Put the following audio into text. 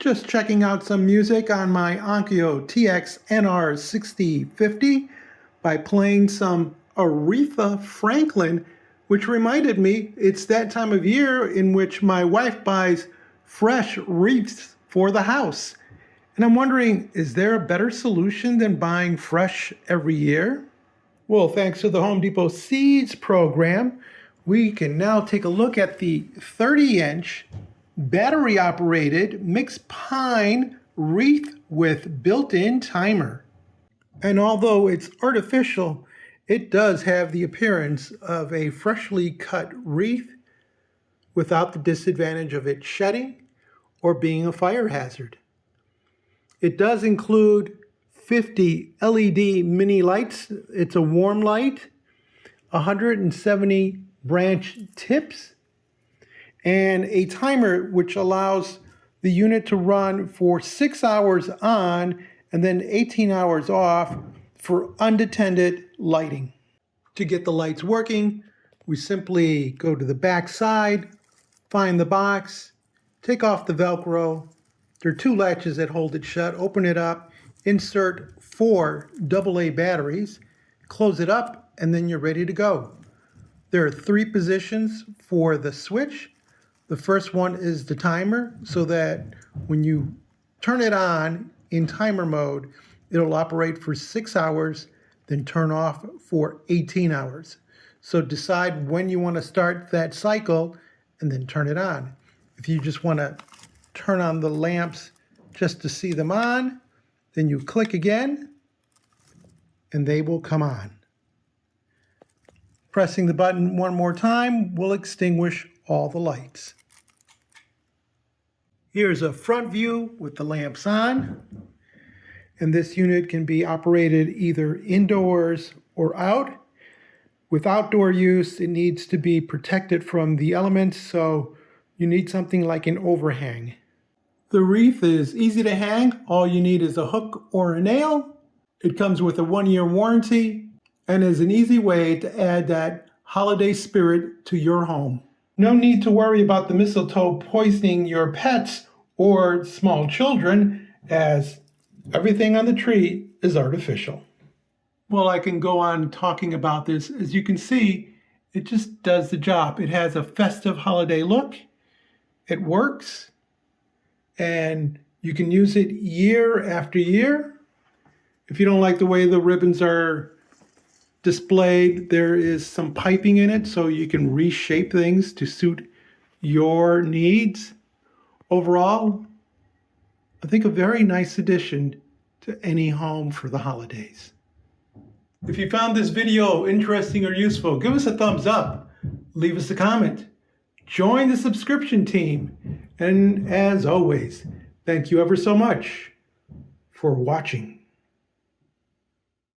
Just checking out some music on my Onkyo TX-NR6050 by playing some Aretha Franklin, which reminded me it's that time of year in which my wife buys fresh wreaths for the house. And I'm wondering, is there a better solution than buying fresh every year? Well, thanks to the Home Depot Seeds program, we can now take a look at the 30-inch battery-operated mixed pine wreath with built-in timer. And although it's artificial, it does have the appearance of a freshly cut wreath without the disadvantage of it shedding or being a fire hazard. It does include 50 LED mini lights. It's a warm light, 170 branch tips, and a timer which allows the unit to run for 6 hours on and then 18 hours off for unattended lighting. To get the lights working, we simply go to the back side, find the box, take off the Velcro. There are 2 latches that hold it shut. Open it up, insert 4 AA batteries, close it up, and then you're ready to go. There are 3 positions for the switch. The first one is the timer, so that when you turn it on in timer mode, it'll operate for 6 hours, then turn off for 18 hours. So decide when you want to start that cycle and then turn it on. If you just want to turn on the lamps just to see them on, then you click again and they will come on. Pressing the button one more time will extinguish all the lights. Here's a front view with the lamps on. And this unit can be operated either indoors or out. With outdoor use, it needs to be protected from the elements, so you need something like an overhang. The wreath is easy to hang. All you need is a hook or a nail. It comes with a 1-year warranty and is an easy way to add that holiday spirit to your home. No need to worry about the mistletoe poisoning your pets or small children, as everything on the tree is artificial. Well, I can go on talking about this. As you can see, it just does the job. It has a festive holiday look. It works. And you can use it year after year. If you don't like the way the ribbons are displayed, there is some piping in it so you can reshape things to suit your needs. Overall, I think a very nice addition to any home for the holidays. If you found this video interesting or useful, give us a thumbs up, leave us a comment, join the subscription team, and as always, thank you ever so much for watching.